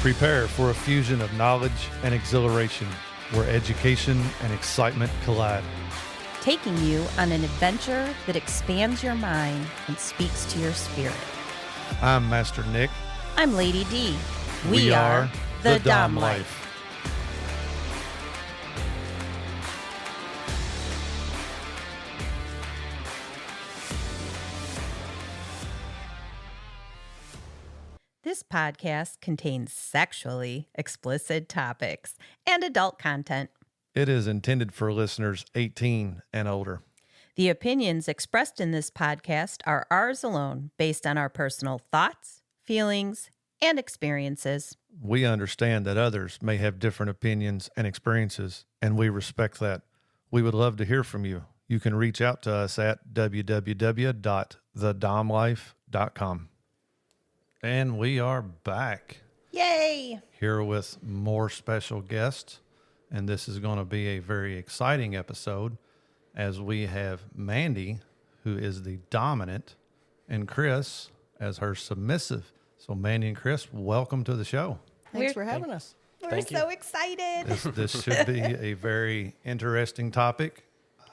Prepare for a fusion of knowledge and exhilaration where education and excitement collide. Taking you on an adventure that expands your mind and speaks to your spirit. I'm Master Nick. I'm Lady Dee. We are the Dom Life. This podcast contains sexually explicit topics and adult content. It is intended for listeners 18 and older. The opinions expressed in this podcast are ours alone, based on our personal thoughts, feelings, and experiences. We understand that others may have different opinions and experiences, and we respect that. We would love to hear from you. You can reach out to us at www.thedomlife.com. And we are back. Yay! Here with more special guests. And this is going to be a very exciting episode as we have Mandi, who is the dominant, and Chris as her submissive. So Mandi and Chris, welcome to the show. Thanks for having us. We're so excited. This should be a very interesting topic.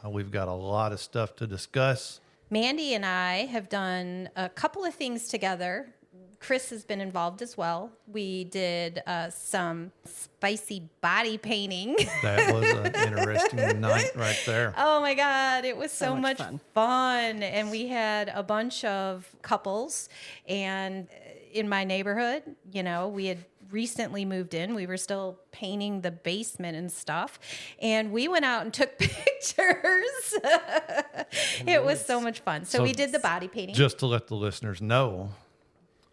We've got a lot of stuff to discuss. Mandi and I have done a couple of things together. Chris has been involved as well. We did some spicy body painting. That was an interesting night right there. Oh my God, it was so much fun. And we had a bunch of couples. And in my neighborhood, you know, we had recently moved in. We were still painting the basement and stuff. And we went out and took pictures. It was so much fun. So we did the body painting. Just to let the listeners know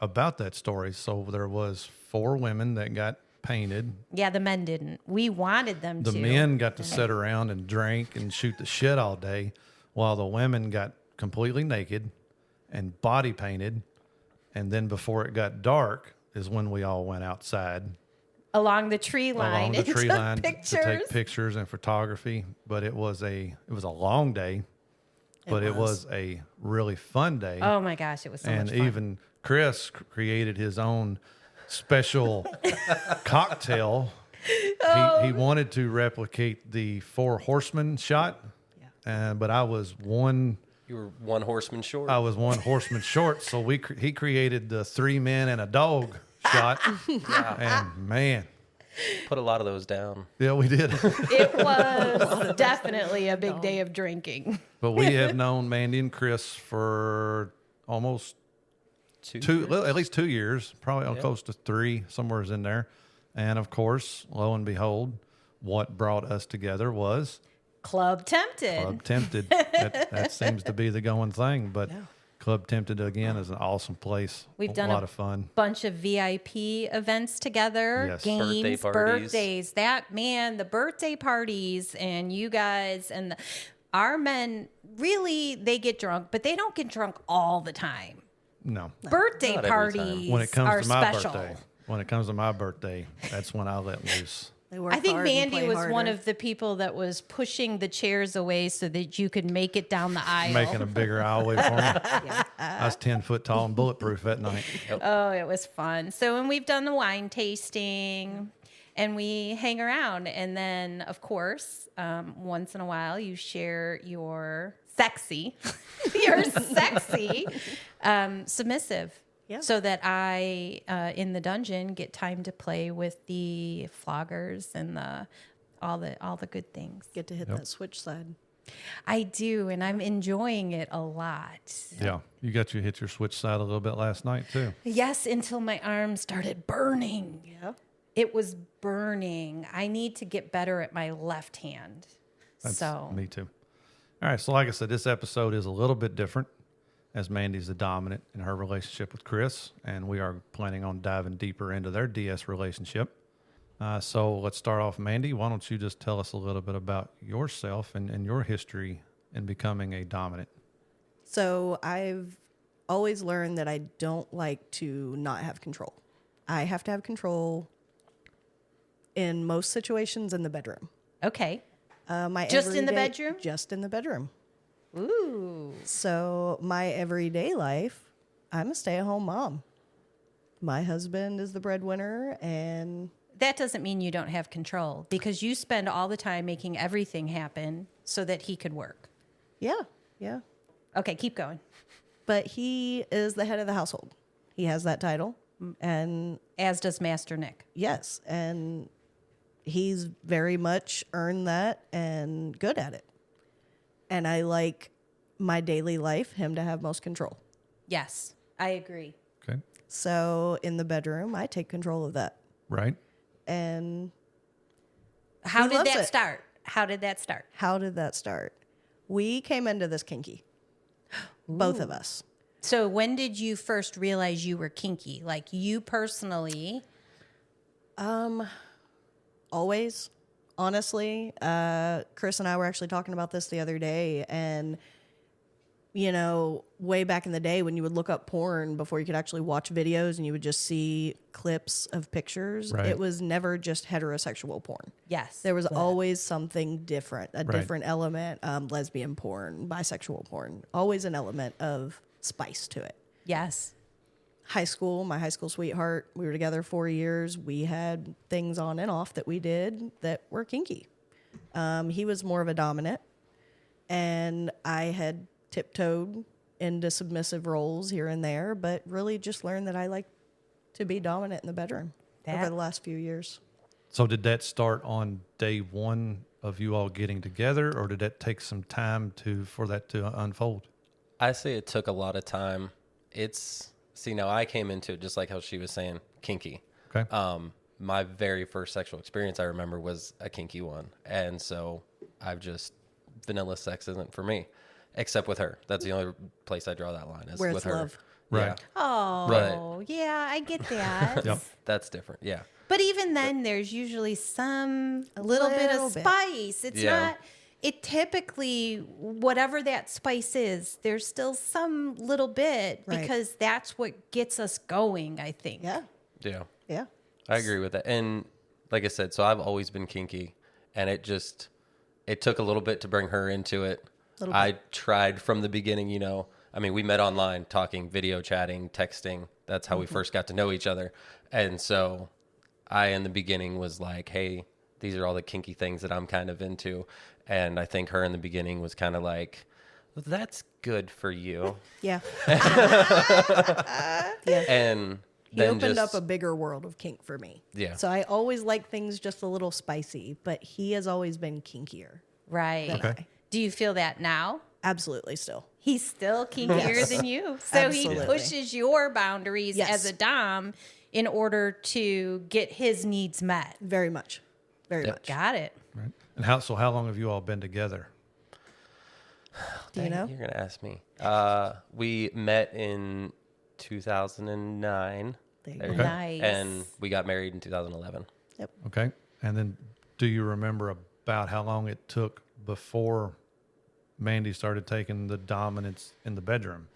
about that story. So there was 4 women that got painted. Yeah, the men didn't. We wanted them to. The men got to sit around and drink and shoot the shit all day, while the women got completely naked and body painted. And then before it got dark is when we all went outside. Along the tree line. To take pictures. pictures and photography. But it was a long day. But it was a really fun day. Oh my gosh, it was so much fun. And even Chris created his own special cocktail. He wanted to replicate the 4 horsemen shot, but I was one. You were one horseman short. I was one horseman short, so he created the 3 men and a dog shot. And man, put a lot of those down. Yeah, we did. It was definitely a big day of drinking. But we have known Mandi and Chris for almost at least 2 years, probably close to 3, somewhere in there. And of course, lo and behold, what brought us together was Club Tempted. Club Tempted. that seems to be the going thing. But Club Tempted, again, is an awesome place. We've done a lot of fun. Bunch of VIP events together. Yes. Games, birthdays. The birthday parties, and you guys and our men, really, they get drunk, but they don't get drunk all the time. No. Birthday Not every parties When it comes are to my special. birthday. When it comes to my birthday, that's when I let loose. I think Mandi was one of the people that was pushing the chairs away so that you could make it down the aisle. Making a bigger aisleway for me. I was 10 foot tall and bulletproof that night. Oh, it was fun. So, and we've done the wine tasting, and we hang around. And then, of course, once in a while, you share your sexy submissive. Yeah. So that I, in the dungeon, get time to play with the floggers and all the good things. Get to hit that switch side. I do, and I'm enjoying it a lot. Yeah, you got to hit your switch side a little bit last night too. Yes, until my arm started burning. Yeah. It was burning. I need to get better at my left hand. Me too. All right, so like I said, this episode is a little bit different, as Mandi's the dominant in her relationship with Chris, and we are planning on diving deeper into their DS relationship. So let's start off, Mandi. Why don't you just tell us a little bit about yourself and your history in becoming a dominant? So I've always learned that I don't like to not have control. I have to have control in most situations in the bedroom. Okay. Just in the bedroom? Just in the bedroom. Ooh. So my everyday life, I'm a stay-at-home mom. my husband is the breadwinner, and That doesn't mean you don't have control because you spend all the time making everything happen so that he could work. yeah, yeah. Okay, keep going. But he is the head of the household. He has that title, and As does Master Nick. yes, and he's very much earned that and good at it. And I like my daily life, him to have most control. Yes, I agree. Okay. So in the bedroom, I take control of that. Right. And How He did loves that it. start? How did that start? how did that start? We came into this kinky, both of us. So when did you first realize you were kinky? Like you personally? Always, honestly. Chris and I were actually talking about this the other day, and you know, way back in the day when you would look up porn before you could actually watch videos and you would just see clips of pictures, Right. it was never just heterosexual porn. Yes. There was always something different, a Right. different element, lesbian porn, bisexual porn, always an element of spice to it. Yes. High school, my high school sweetheart, we were together 4 years. We had things on and off that we did that were kinky. He was more of a dominant, and I had tiptoed into submissive roles here and there, but really just learned that I like to be dominant in the bedroom over the last few years. So did that start on day one of you all getting together, or did that take some time for that to unfold? I say it took a lot of time. Now I came into it just like how she was saying, kinky. Okay. My very first sexual experience I remember was a kinky one. And so vanilla sex isn't for me, except with her. That's the only place I draw that line is Where with it's her. love. Right. Yeah, Oh, yeah, I get that. Yep. that's different. Yeah. But even then, there's usually some little bit of little bit. spice. It's Yeah. not, it typically, whatever that spice is, there's still some little bit Right. because that's what gets us going, I think. Yeah, Yeah. yeah. I agree with that. And like I said, so I've always been kinky, and it took a little bit to bring her into it. Little I tried from the beginning, we met online, talking, video chatting, texting. That's how we first got to know each other. And so I, in the beginning, was like, hey, these are all the kinky things that I'm kind of into. And I think her in the beginning was kind of like, well, that's good for you. Yeah. And He then opened just, up a bigger world of kink for me. Yeah. So I always like things just a little spicy, but he has always been kinkier. Right. than I. Do you feel that now? Absolutely still. He's still kinkier than you. So he Absolutely. pushes your boundaries Yes. as a dom in order to get his needs met. Very much. Very Yep. much. Got it. Right. And how long have you all been together? Do you Dang it, know? You're going to ask me. We met in 2009. There you There go. you go. Nice. And we got married in 2011. Okay. And then do you remember about how long it took before Mandi started taking the dominance in the bedroom?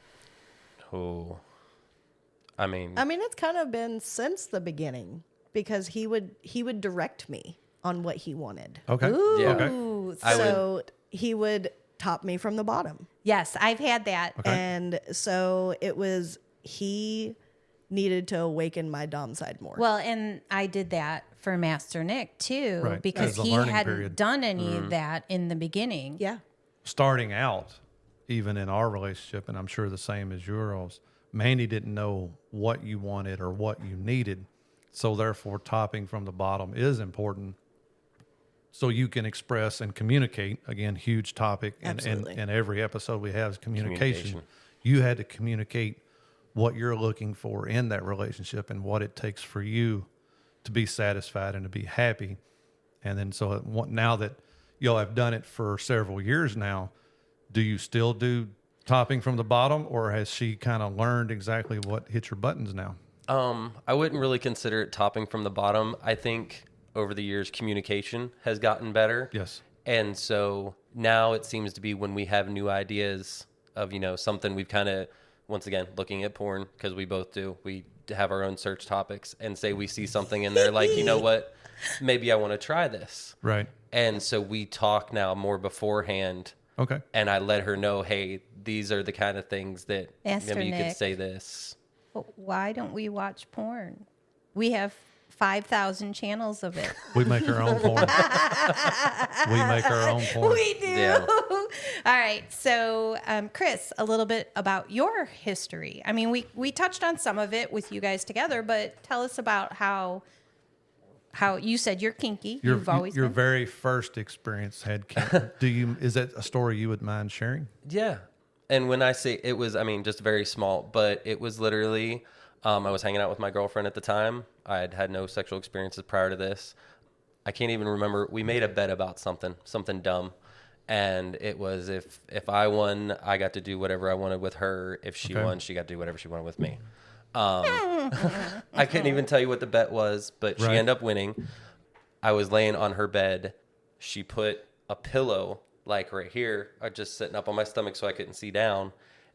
Oh, I mean, It's kind of been since the beginning because he would direct me on what he wanted. Okay. Yeah. Okay. Ooh, So he would top me from the bottom. yes, I've had that. Okay. And so it was, he needed to awaken my dom side more. Well, and I did that for Master Nick too, Right. because As a he learning hadn't period. done any of that in the beginning. yeah. Starting out, even in our relationship, and I'm sure the same as yours, Mandi didn't know what you wanted or what you needed. So therefore, topping from the bottom is important so you can express and communicate. Again, huge topic. And Absolutely. in every episode we have is communication. Communication. You had to communicate what you're looking for in that relationship and what it takes for you to be satisfied and to be happy. And then now that y'all have done it for several years now, do you still do topping from the bottom, or has she kind of learned exactly what hits your buttons now? I wouldn't really consider it topping from the bottom. I think over the years, communication has gotten better. Yes. And so now it seems to be when we have new ideas of, something we've kind of, once again, looking at porn, because we both do, we have our own search topics, and say we see something in there like, you know what, maybe I want to try this. Right. And so we talk now more beforehand, Okay. and I let her know, hey, these are the kind of things that Master maybe you Nick. could say this. Well, why don't we watch porn? We have 5,000 channels of it. We make our own porn. We make our own porn. We do. Yeah. All right. So, Chris, a little bit about your history. I mean, we touched on some of it with you guys together, but tell us about how you said you're kinky. You've always your been. very first experience had kink. Is that a story you would mind sharing? Yeah. And when I say it was, I mean, just very small, but it was literally, I was hanging out with my girlfriend at the time. I had had no sexual experiences prior to this. I can't even remember. We made a bet about something dumb. And it was if I won, I got to do whatever I wanted with her. If she won, she got to do whatever she wanted with me. I couldn't even tell you what the bet was, but she ended up winning. I was laying on her bed. She put a pillow like right here, just sitting up on my stomach so I couldn't see down.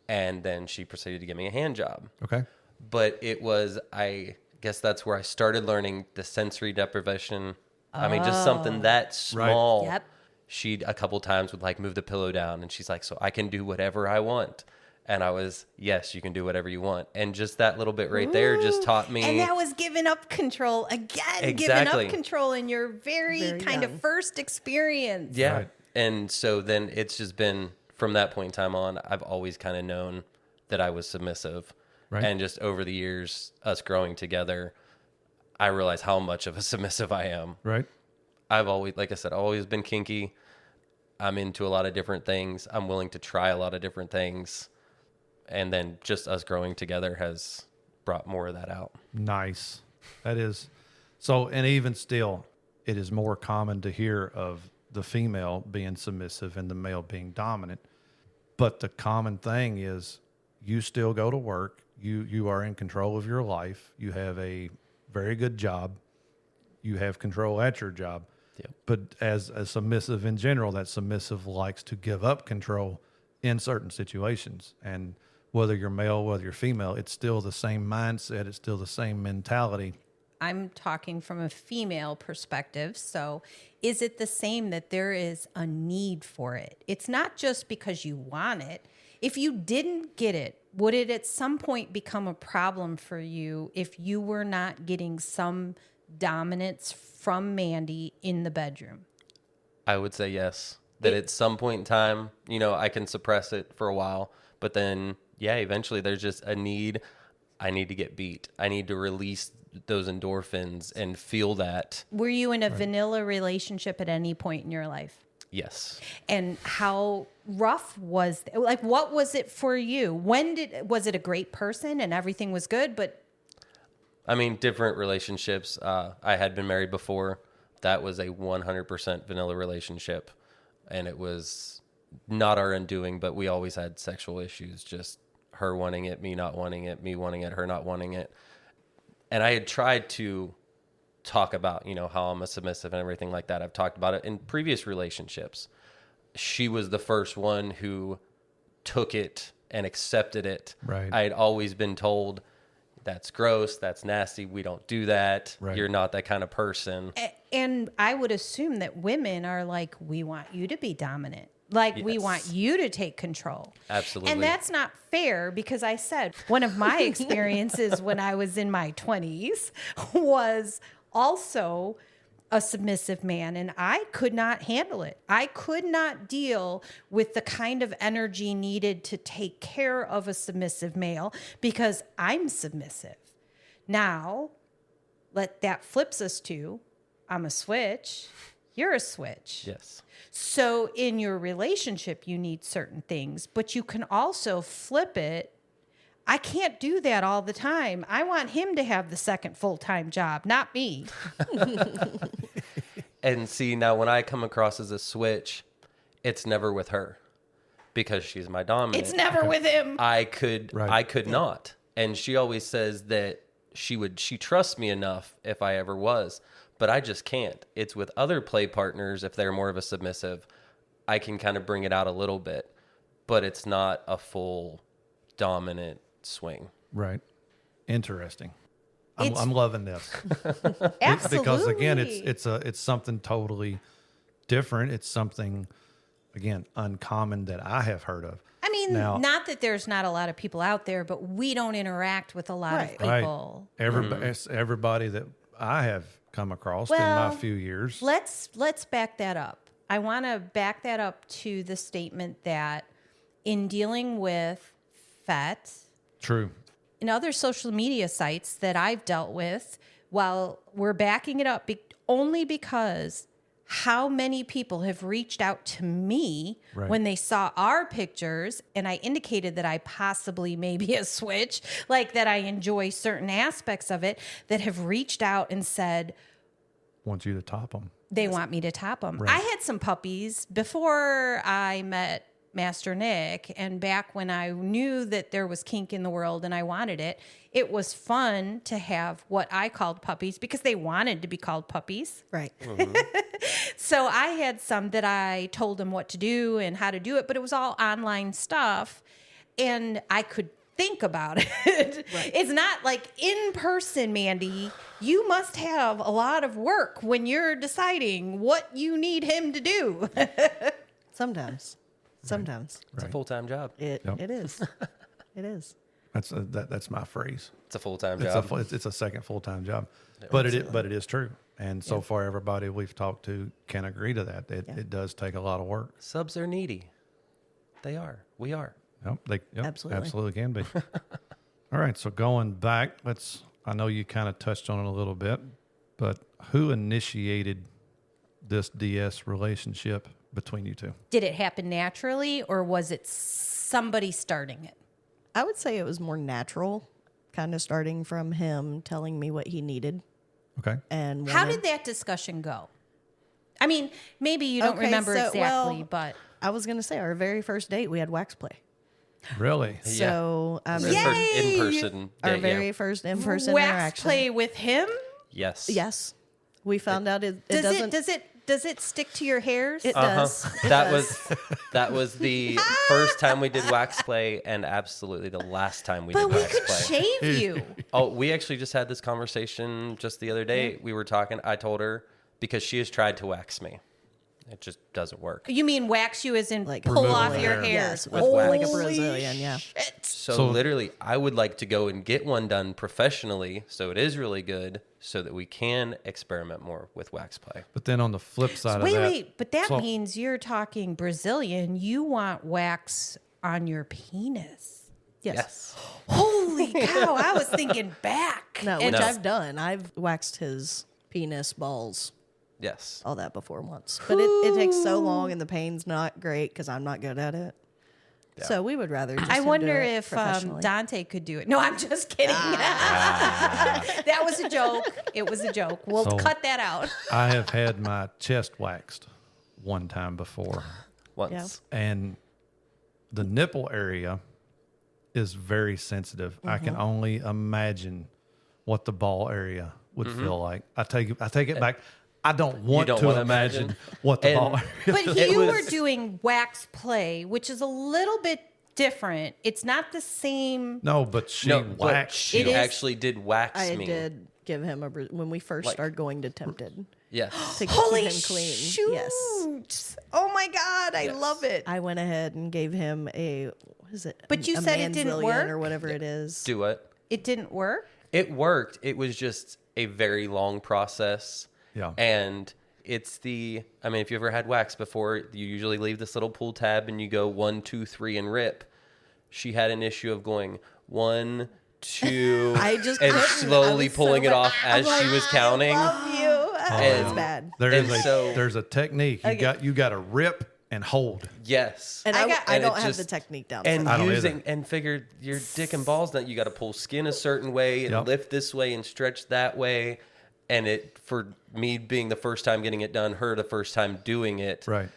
And then she proceeded to give me a hand job. Okay. But it was, I guess that's where I started learning the sensory deprivation. I mean, just something that small. Yep. She a couple times would like move the pillow down and she's like, so I can do whatever I want. And I was, yes, you can do whatever you want. And just that little bit right there just taught me. And that was giving up control again. Exactly. Giving up control in your very kind young. of first experience. Yeah. Right. And so then it's just been from that point in time on, I've always kind of known that I was submissive. Right. And just over the years, us growing together, I realized how much of a submissive I am. Right. I've always, like I said, always been kinky. I'm into a lot of different things. I'm willing to try a lot of different things. And then just us growing together has brought more of that out. Nice. That is. So, and even still, it is more common to hear of the female being submissive and the male being dominant. But the common thing is you still go to work. You are in control of your life. You have a very good job. You have control at your job. Yep. But as a submissive in general, that submissive likes to give up control in certain situations. And whether you're male, whether you're female, it's still the same mindset. It's still the same mentality. I'm talking from a female perspective. So is it the same that there is a need for it? It's not just because you want it. If you didn't get it, would it at some point become a problem for you if you were not getting some dominance from Mandi in the bedroom? I would say yes. That at some point in time, I can suppress it for a while, but then, yeah, eventually there's just a need. I need to get beat. I need to release those endorphins and feel that. Were you in a vanilla relationship at any point in your life? Yes. And how rough was what was it for you? Was it a great person and everything was good? But I mean, different relationships. I had been married before. That was a 100% vanilla relationship. And it was not our undoing, but we always had sexual issues. Just her wanting it, me not wanting it, me wanting it, her not wanting it. And I had tried to talk about, how I'm a submissive and everything like that. I've talked about it in previous relationships. She was the first one who took it and accepted it. Right. I had always been told, that's gross, that's nasty, we don't do that. Right. You're not that kind of person. and I would assume that women are like, we want you to be dominant. Like, we Yes. want you to take control. Absolutely. And that's not fair because I said one of my experiences when I was in my 20s was also a submissive man, and I could not handle it. I could not deal with the kind of energy needed to take care of a submissive male because I'm submissive. Now, that flips us to, I'm a switch, you're a switch. Yes. So in your relationship, you need certain things, but you can also flip it. I can't do that all the time. I want him to have the second full-time job, not me. And see, now when I come across as a switch, it's never with her because she's my dominant. It's never with him. I could Right. not. And she always says that she trusts me enough if I ever was, but I just can't. It's with other play partners. If they're more of a submissive, I can kind of bring it out a little bit, but it's not a full dominant swing. Right. Interesting. I'm It's- loving this. Absolutely. Because again, it's something totally different. It's something, again, uncommon that I have heard of. I mean, mean, Now- not that there's not a lot of people out there, but we don't interact with a lot Right. of people. Everybody that I have come across in Well, my few years. Let's back that up. I want to back that up to the statement that in dealing with FET True. and other social media sites that I've dealt with, while we're backing it up only because how many people have reached out to me Right. when they saw our pictures and I indicated that I possibly may be a switch, like that I enjoy certain aspects of it, that have reached out and said, Want you to top them. they want me to top them. Right. I had some puppies before I met Master Nick, and back when I knew that there was kink in the world and I wanted it, it was fun to have what I called puppies because they wanted to be called puppies. Right. So I had some that I told them what to do and how to do it, but it was all online stuff, and I could think about it. Right. It's not like in person, Mandy. You must have a lot of work when you're deciding what you need him to do. Sometimes. Sometimes. It's a Right. full-time job. It Yep. it is. It is. That's my phrase. It's a full-time It's job. it's a second full-time job, but it is true. And so far, everybody we've talked to can agree to that. It does take a lot of work. Subs are needy. They are. We are. Yep, Absolutely. absolutely can be. All right, so going back, I know you kind of touched on it a little bit, but who initiated this DS relationship between you two? Did it happen naturally, or was it somebody starting it? I would say it was more natural, kind of starting from him telling me what he needed Okay. and How wanted. did that discussion go? I mean, maybe you don't Okay, remember so- exactly, well, but I was going to say our very first date we had wax play. Really? So Our Yay! first in-person our date, very yeah. first in-person wax interaction. play with him. Yes. Yes, we found out it Does doesn't. does it stick to your hairs? It Uh-huh. does. It That does. was the first time we did wax play, and absolutely the last time we but did we wax could play. shave you. Oh, we actually just had this conversation just the other day. We were talking. I told her because she has tried to wax me, it just doesn't work. You mean wax you as in Like pull remove off the your hair. hair? Yes, with wax. like a Holy Brazilian. Yeah. shit. So, So- literally, I would like to go and get one done professionally, so it is really good, so that we can experiment more with wax play. But then on the flip side Wait, of that, wait, but that so- means you're talking Brazilian. You want wax on your penis. Yes. Holy cow! I was thinking back. No, And which No. I've done. I've waxed his penis, balls, Yes. all that before once. But it takes so long and the pain's not great because I'm not good at it. Yeah. So we would rather just I him do wonder it if professionally. Dante could do it. No, I'm just kidding. That was a joke. It was a joke. We'll So- cut that out. I have had my chest waxed one time before, Once. and the nipple area is very sensitive. I can only imagine what the ball area would feel like. I take it back. I don't want don't to wanna imagine imagine. what the And- ball area. But It you was- were doing wax play, which is a little bit different. It's not the same. No, but she No, but waxed. she It is- actually did wax I me. did give him when we first Like- started going to Tempted Yes. to Holy keep him clean. shoot! Yes. Oh my God, I Yes. love it. I went ahead and gave him what is it? But you a said it didn't Manzillion work? or whatever it is. Do it. It didn't work. It worked. It was just a very long process. Yeah. And it's I mean, if you ever had wax before, you usually leave this little pull tab and you go 1, 2, 3 and rip. She had an issue of going 1, 2, I just and couldn't. slowly I was pulling so it off I'm as like, she was counting. Love you. And- It's bad. There's a technique. You got to rip and hold. Yes. And I I got- don't and it have the just- technique down. And for that. I don't using either. and figure your dick and balls that you got to pull skin a certain way and Yep. lift this way and stretch that way. And it, for me being the first time getting it done, her the first time doing it, Right.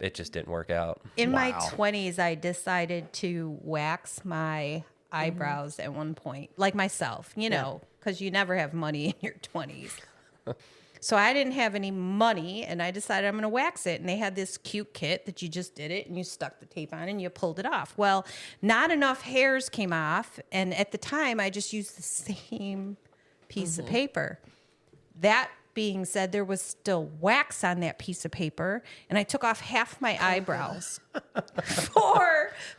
it just didn't work out. In my Wow. 20s, I decided to wax my eyebrows at one point, like myself, you know, because you never have money in your 20s. So I didn't have any money, and I decided I'm going to wax it. And they had this cute kit that you just did it, and you stuck the tape on, and you pulled it off. Well, not enough hairs came off, and at the time, I just used the same piece of paper. That being said, there was still wax on that piece of paper, and I took off half my eyebrows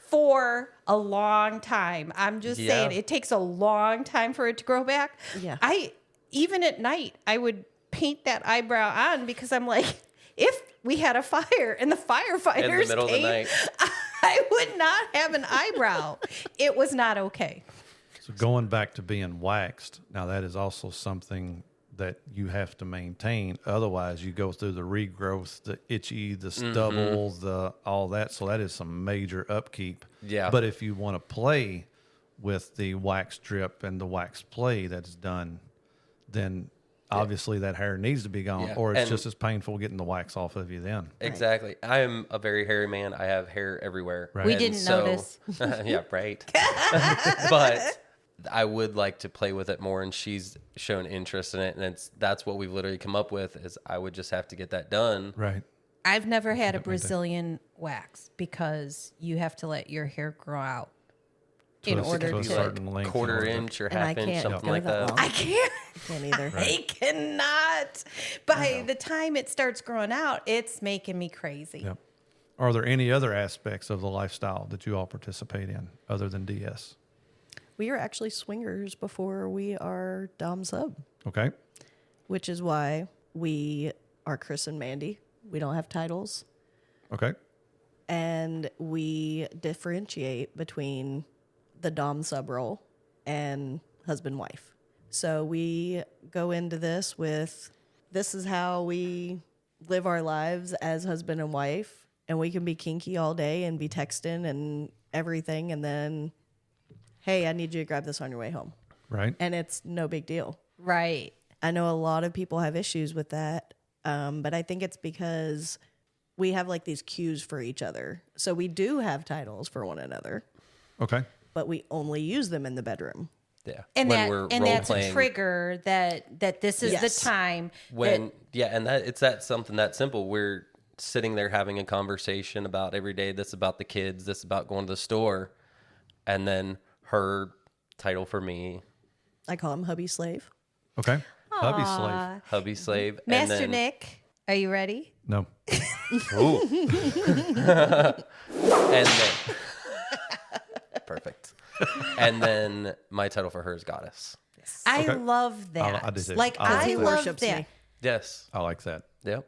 for a long time. I'm just saying, it takes a long time for it to grow back. Yeah. Even at night, I would paint that eyebrow on because I'm like, if we had a fire and the firefighters in the middle came, of the night, I would not have an eyebrow. It was not okay. So going back to being waxed, now that is also something that you have to maintain. Otherwise, you go through the regrowth, the itchy, the stubble, the all that. So that is some major upkeep. Yeah. But if you want to play with the wax drip and the wax play that's done, then obviously that hair needs to be gone, or it's just as painful getting the wax off of you then. Exactly. I am a very hairy man. I have hair everywhere. Right. We And didn't notice. Yeah, right. But I would like to play with it more, and she's shown interest in it, and that's what we've literally come up with is I would just have to get that done. Right. I've never had a Brazilian wax because you have to let your hair grow out in order to a to. certain length. Quarter in order. inch or And I half inch, can't something go like that that. long. I can't. Can't either. I cannot. By the time it starts growing out, it's making me crazy. Yep. Are there any other aspects of the lifestyle that you all participate in other than DS? We are actually swingers before we are Dom Sub, Okay. which is why we are Chris and Mandy. We don't have titles. Okay. And we differentiate between the Dom Sub role and husband-wife. So we go into this with, this is how we live our lives as husband and wife, and we can be kinky all day and be texting and everything, and then, hey, I need you to grab this on your way home. Right. And it's no big deal. Right. I know a lot of people have issues with that, but I think it's because we have like these cues for each other. So we do have titles for one another, Okay. but we only use them in the bedroom. Yeah. And When that we're and that's a role-playing. trigger that this is Yes. the time And that it's that something that simple. We're sitting there having a conversation about every day. This about the kids. This about going to the store, and then her title for me, I call him hubby slave. Okay. Hubby slave. hubby slave, and Master then, Nick, are you ready? No. Ooh. And then perfect. And then my title for her is goddess. I Okay. love that. I do too. Like I I He love worships that. me. Yes. I like that. Yep.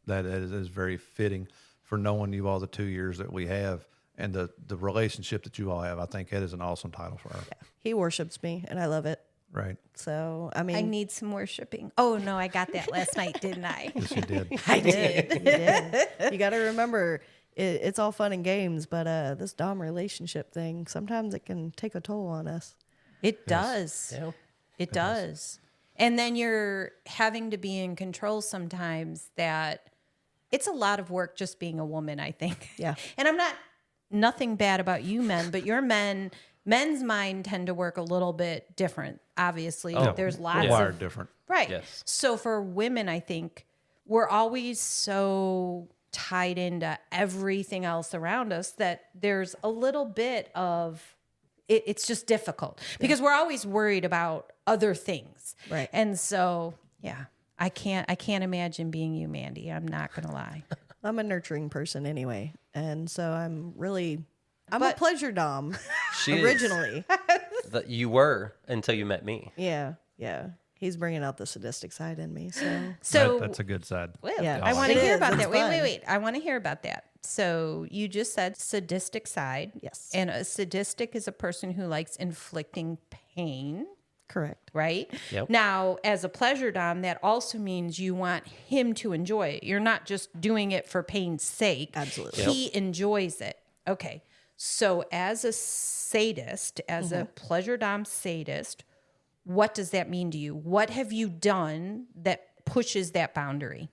That is very fitting for knowing you all the 2 years that we have and the relationship that you all have. I think it is an awesome title for her. He worships me, and I love it. Right. So, I I mean, need some worshiping. Oh no, I got that last night, didn't I? Yes, you did. I did. you did. You got to remember, it's all fun and games, but this Dom relationship thing, sometimes it can take a toll on us. It does. Yeah. It does. And then you're having to be in control sometimes that it's a lot of work just being a woman, I think. Yeah. And I'm nothing bad about you men, but your men's mind tend to work a little bit different. Obviously, Oh, there's We're lots wired of different. right. Yes. So for women, I think we're always so tied into everything else around us that there's a little bit of it's just difficult because we're always worried about other things. Right. And so, yeah, I can't imagine being you, Mandy. I'm not going to lie. I'm a nurturing person anyway. And so I'm a But- pleasure Dom She is. originally. You were until you met me. Yeah. Yeah. He's bringing out the sadistic side in me. So, So That's a good side. well, Yeah. I want to It hear is. about It's that. fun. Wait. I want to hear about that. So you just said sadistic side. Yes. And a sadistic is a person who likes inflicting pain, correct. right? Yep. Now, as a pleasure dom, that also means you want him to enjoy it. You're not just doing it for pain's sake. Absolutely. He enjoys it. Okay. So as a sadist, as a pleasure dom sadist, what does that mean to you? What have you done that pushes that boundary?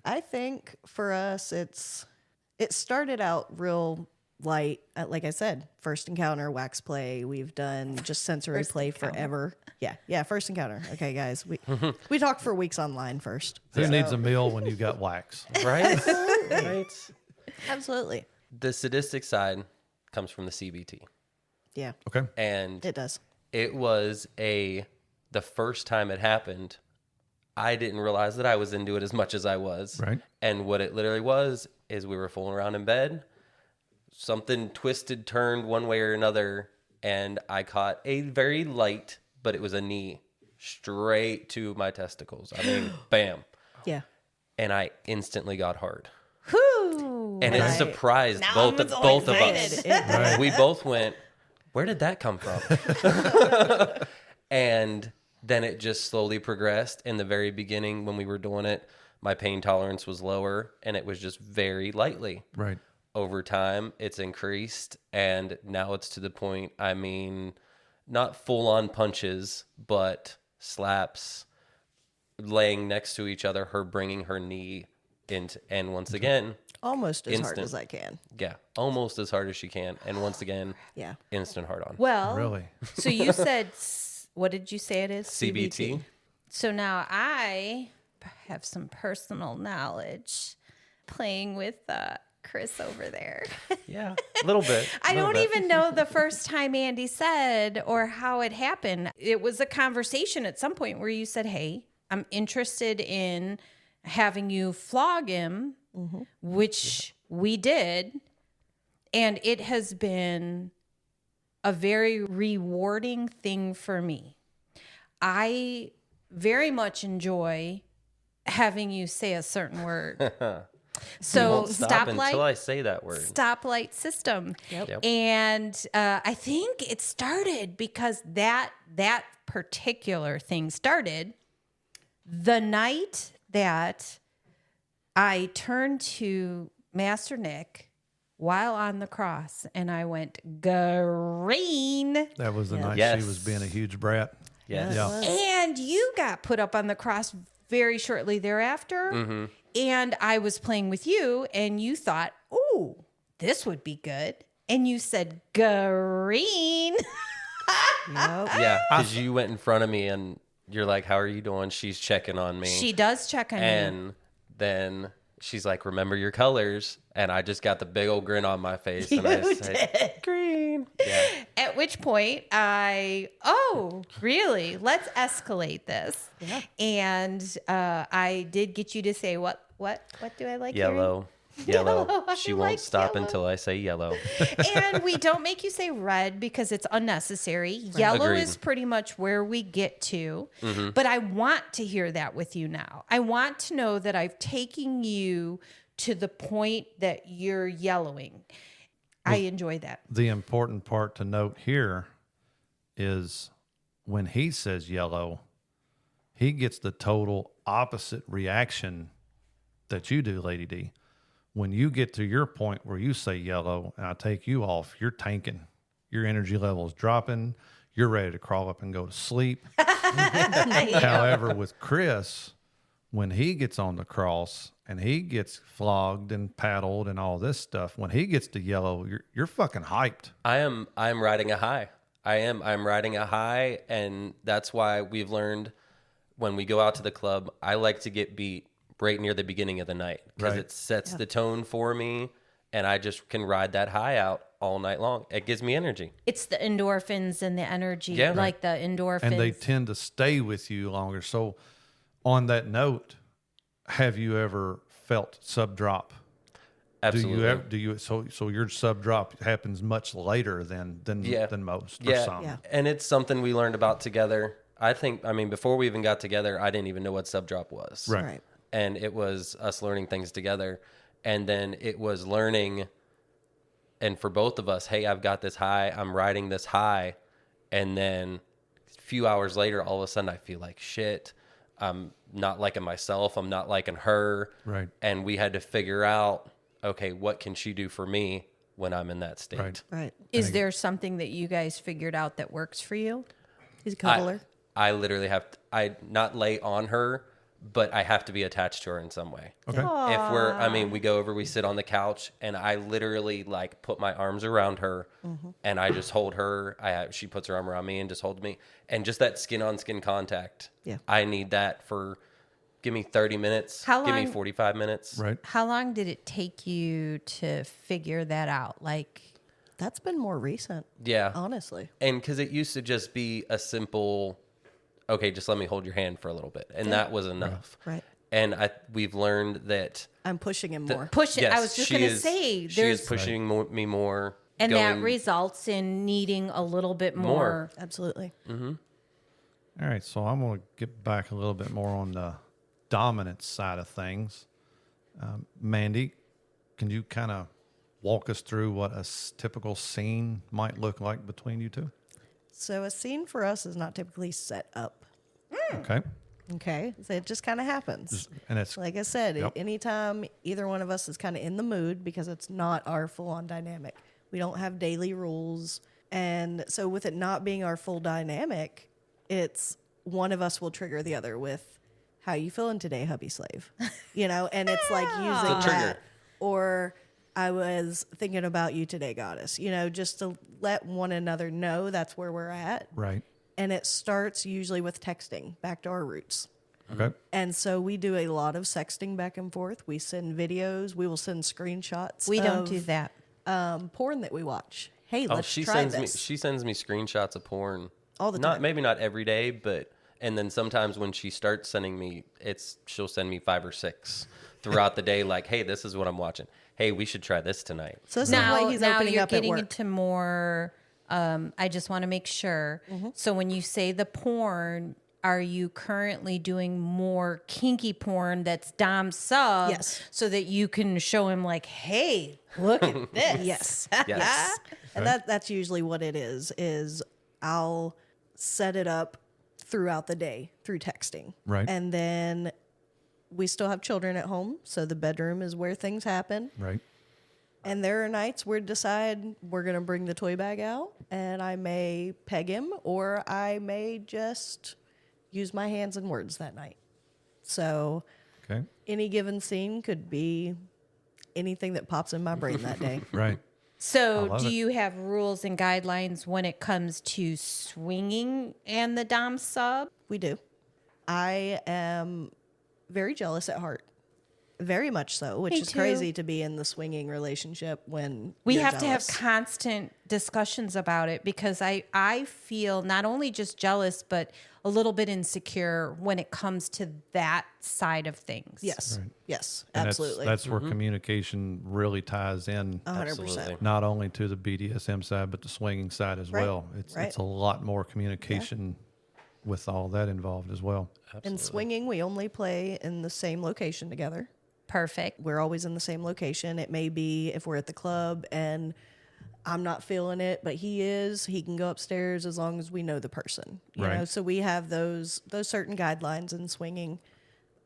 I think for us, it started out real light. Like I said, first encounter, wax play. We've done just sensory First play encounter. forever. Yeah, first encounter. Okay, guys, we talked for weeks online first. Who needs a meal when you got wax? Right? Right. Absolutely. The sadistic side comes from the CBT. Yeah, Okay. And it does. it was the first time it happened, I didn't realize that I was into it as much as I was. Right. And what it literally was is we were fooling around in bed. Something twisted, turned one way or another, and I caught a very light, but it was a knee straight to my testicles. I mean, bam. Yeah. And I instantly got hard. Whew. And it Right. surprised Now both I'm of so us. excited. We both went, where did that come from? And then it just slowly progressed. In the very beginning, when we were doing it, my pain tolerance was lower, and it was just very lightly. Right. Over time, it's increased, and now it's to the point, I mean, not full-on punches, but slaps, laying next to each other, her bringing her knee into, and once again, Almost as hard Instant. as I can. yeah, almost as hard as she can, and once again, Yeah. instant hard-on. Well, Really? so you said, what did you say it is? CBT. So now I have some personal knowledge playing with Chris over there. Yeah, a little bit. I don't even know the first time Andy said or how it happened. It was a conversation at some point where you said, hey, I'm interested in having you flog him, which we did. And it has been a very rewarding thing for me. I very much enjoy having you say a certain word. So Won't stop until stoplight, I say that word. stoplight system. Yep. And I think it started because that particular thing started the night that I turned to Master Nick while on the cross, and I went green. That was the night Yes. she was being a huge brat. Yes. Yeah. And you got put up on the cross very shortly thereafter. And I was playing with you, and you thought, ooh, this would be good. And you said, green. Yep. Yeah, because you went in front of me, and you're like, how are you doing? She's checking on me. She does check on you. And then she's like, remember your colors. And I just got the big old grin on my face. And I said, green. Yeah. At which point really? Let's escalate this. Yeah. And I did get you to say, what do I like hearing? Yellow. Yellow. I She like won't stop yellow. until I say yellow. And we don't make you say red because it's unnecessary. Yellow Agreed. is pretty much where we get to. But I want to hear that with you now. I want to know that I've taken you to the point that you're yellowing. I enjoy that. The important part to note here is when he says yellow, he gets the total opposite reaction that you do, Lady D. When you get to your point where you say yellow and I take you off, you're tanking. Your energy level is dropping. You're ready to crawl up and go to sleep. However, with Chris, when he gets on the cross and he gets flogged and paddled and all this stuff, when he gets to yellow, you're fucking hyped. I'm riding a high. I'm riding a high, and that's why we've learned when we go out to the club, I like to get beat right near the beginning of the night because Right. it sets the tone for me, and I just can ride that high out all night long. It gives me energy. It's the endorphins and the energy, Yeah. like the endorphins. And they tend to stay with you longer. So on that note, have you ever felt sub drop? Absolutely. Do you so your sub drop happens much later than Yeah. most or Yeah. some. Yeah. And it's something we learned about together. I mean, before we even got together, I didn't even know what sub drop was. Right. Right. And it was us learning things together. And then it was learning, and for both of us, hey, I've got this high, I'm riding this high. And then a few hours later, all of a sudden I feel like shit. I'm not liking myself. I'm not liking her. Right. And we had to figure out, okay, what can she do for me when I'm in that state? Right. Right. Is there something that you guys figured out that works for you? He's a cuddler. I literally have I not lay on her, but I have to be attached to her in some way. Okay. If we go over, we sit on the couch, and I literally like put my arms around her, and I just hold her. She puts her arm around me and just holds me, and just that skin on skin contact. Yeah. I need that for. Give me 30 minutes. How Give me long- 45 minutes. Right. How long did it take you to figure that out? Like, That's been more recent, Yeah. honestly. And because it used to just be a simple, okay, just let me hold your hand for a little bit. And that was enough. Right. And we've learned that. I'm pushing him more. Pushing. Yes, I was just going to say, she is pushing me more. and that going- results in needing a little bit more. Absolutely. All right, so I'm going to get back a little bit more on the dominance side of things. Mandi, can you kind of walk us through what a typical scene might look like between you two? So a scene for us is not typically set up. Okay. Okay. So it just kind of happens. And it's Like I said, Yep. anytime either one of us is kind of in the mood, because it's not our full on dynamic. We don't have daily rules. And so with it not being our full dynamic, it's one of us will trigger the other with, how you feeling today, hubby slave? And it's like using It's a trigger. that. Or I was thinking about you today, goddess. Just to let one another know that's where we're at. right. And it starts usually with texting, back to our roots. Okay. And so we do a lot of sexting back and forth. We send videos. We will send screenshots. We don't of, do that. porn that we watch. Hey, Oh, let's she try sends this. me screenshots of porn All the not time. Maybe not every day, but and then sometimes when she starts sending me, she'll send me 5 or 6 throughout the day. Like, hey, this is what I'm watching. Hey, we should try this tonight. So this is Now, why he's now opening you're up at getting work. into more. I just want to make sure. So when you say the porn, are you currently doing more kinky porn that's dom sub? Yes. So that you can show him like, hey, look at this. Yes. Yes. And that's usually what it is I'll set it up throughout the day through texting. Right. And then we still have children at home, so the bedroom is where things happen. Right. And there are nights where decide we're going to bring the toy bag out, and I may peg him, or I may just use my hands and words that night. So Okay. any given scene could be anything that pops in my brain that day. Right. I So love do it. you have rules and guidelines when it comes to swinging and the dom sub? We do. I am very jealous at heart. Very much so, which Me is too. crazy to be in the swinging relationship when We you're have to have jealous. constant discussions about it because I feel not only just jealous, but a little bit insecure when it comes to that side of things. Yes. Right. Yes. And Absolutely. That's where communication really ties in, 100%. Absolutely. not only to the BDSM side, but the swinging side as Right. well. It's Right. it's a lot more communication with all that involved as well. In swinging, we only play in the same location together. Perfect. We're always in the same location. It may be if we're at the club and I'm not feeling it, but he is, he can go upstairs as long as we know the person. You Right. know, so we have those certain guidelines in swinging.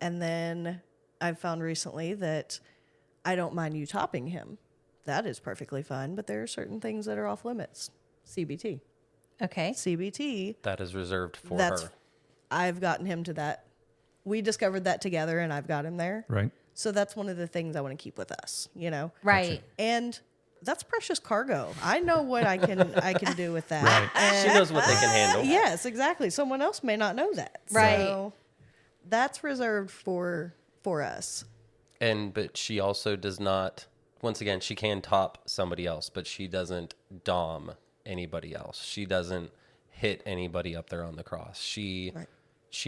And then I've found recently that I don't mind you topping him. That is perfectly fine, but there are certain things that are off limits. CBT. Okay. CBT, That is reserved for that's her. I've gotten him to that. We discovered that together and I've got him there. Right. So that's one of the things I want to keep with us, you know. Right. And that's precious cargo. I know what I can do with that. Right. She knows what they can handle. Yes, exactly. Someone else may not know that. Right. So that's reserved for us. But she also does not. Once again, she can top somebody else, but she doesn't dom anybody else. She doesn't hit anybody up there on the cross. She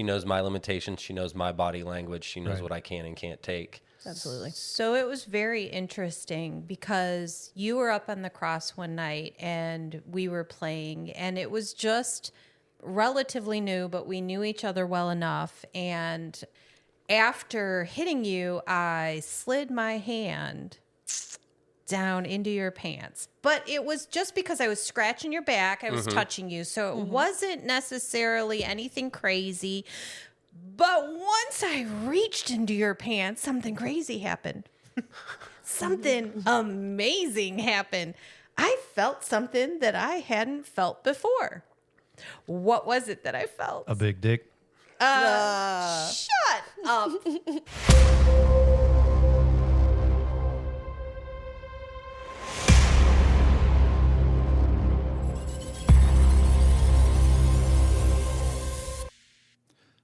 knows my limitations. She knows my body language. She knows Right. what I can and can't take. Absolutely. So it was very interesting because you were up on the cross one night and we were playing, and it was just relatively new, but we knew each other well enough. And after hitting you, I slid my hand down into your pants. But it was just because I was scratching your back, I was touching you. So it wasn't necessarily anything crazy. But once I reached into your pants, something crazy happened. Something amazing happened. I felt something that I hadn't felt before. What was it that I felt? A big dick. Shut up.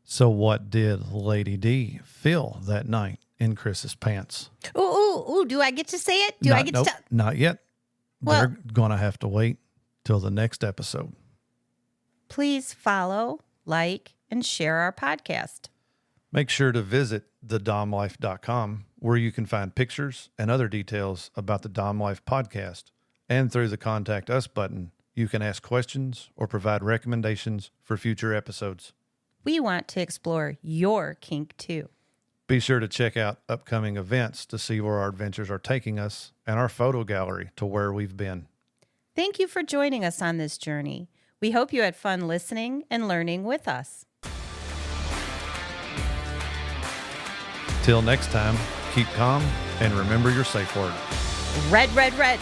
So what did Lady Dee feel that night in Chris's pants? Ooh, do I get to say it? Do I get nope, to not yet. Well- They're going to have to wait till the next episode. Please follow, like, and share our podcast. Make sure to visit thedomlife.com, where you can find pictures and other details about the Dom Life podcast. And through the Contact Us button, you can ask questions or provide recommendations for future episodes. We want to explore your kink too. Be sure to check out upcoming events to see where our adventures are taking us and our photo gallery to where we've been. Thank you for joining us on this journey. We hope you had fun listening and learning with us. Till next time, keep calm and remember your safe word. Red, red, red.